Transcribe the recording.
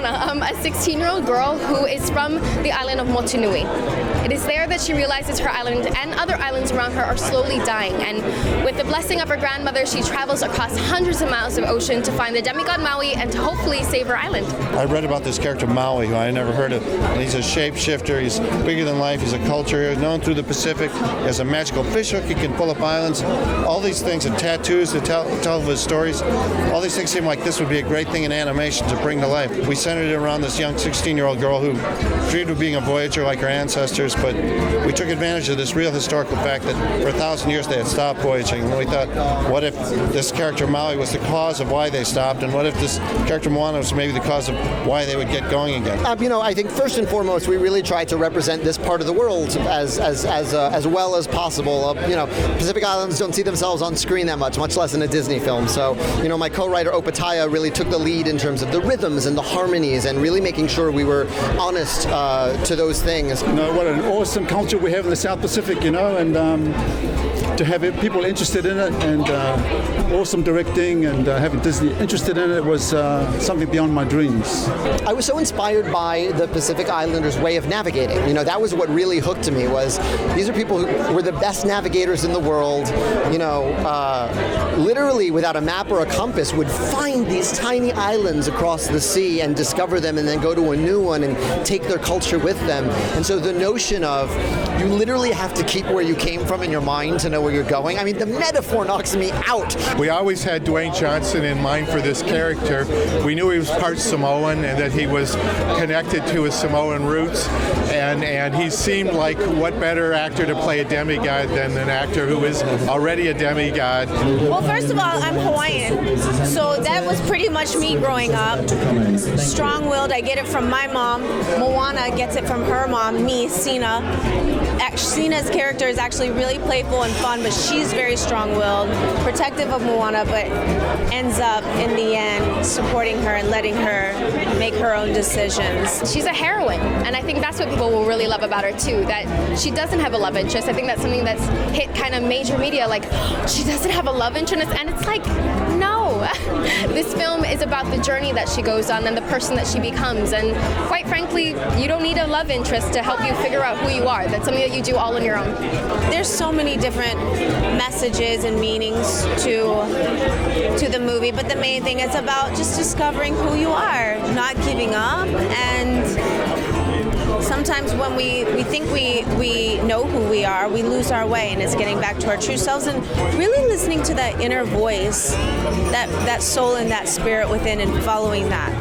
Moana, a 16-year-old girl who is from the island of Motunui. It is there that she realizes her island and other islands around her are slowly dying, and with the blessing of her grandmother, she travels across hundreds of miles of ocean to find the demigod Maui and to hopefully save her island. I read about this character Maui, who I never heard of. He's a shapeshifter, he's bigger than life, he's a culture hero, known through the Pacific. He has a magical fish hook, he can pull up islands, all these things, and tattoos to tell of his stories. All these things seem like this would be a great thing in animation to bring to life. We centered it around this young 16-year-old girl who dreamed of being a voyager like her ancestors, but we took advantage of this real historical fact that for 1,000 years they had stopped voyaging. And we thought, what if this character Maui was the cause of why they stopped, and what if this character Moana was maybe the cause of why they would get going again? I think first and foremost, we really tried to represent this part of the world as well as possible. Pacific Islanders don't see themselves on screen that much less in a Disney film. So, my co-writer Opataya really took the lead in terms of the rhythms and the harmonies and really making sure we were honest to those things. What an awesome culture we have in the South Pacific, and to have people interested in it, and awesome directing, and having Disney interested in it was something beyond my dreams. I was so inspired by the Pacific Islanders' way of navigating. That was what really hooked me, was these are people who were the best navigators in the world, literally without a map or a compass would find these tiny islands across the sea and discover them and then go to a new one and take their culture with them. And so the notion of you literally have to keep where you came from in your mind to know where you're going. I mean, the metaphor knocks me out. We always had Dwayne Johnson in mind for this character. We knew he was part Samoan and that he was connected to his Samoan roots, and he seemed like what better actor to play a demigod than an actor who is already a demigod. Well, first of all, I'm Hawaiian, so that was pretty much me growing up. Strong-willed, I get it from my mom. Moana gets it from her mom, me, Sina. Sina's character is actually really playful and fun, but she's very strong-willed, protective of Moana, but ends up, in the end, supporting her and letting her make her own decisions. She's a heroine, and I think that's what people will really love about her, too, that she doesn't have a love interest. I think that's something that's hit kind of major media, like, she doesn't have a love interest, and it's like, no. This film is about the journey that she goes on and the person that she becomes, and quite frankly, you don't need a love interest to help you figure out who you are. That's something that you do all on your own. There's so many different messages and meanings to the movie, but the main thing is about just discovering who you are, not giving up, and sometimes when we think we know who we are, we lose our way, and it's getting back to our true selves and really listening to that inner voice, that soul and that spirit within, and following that.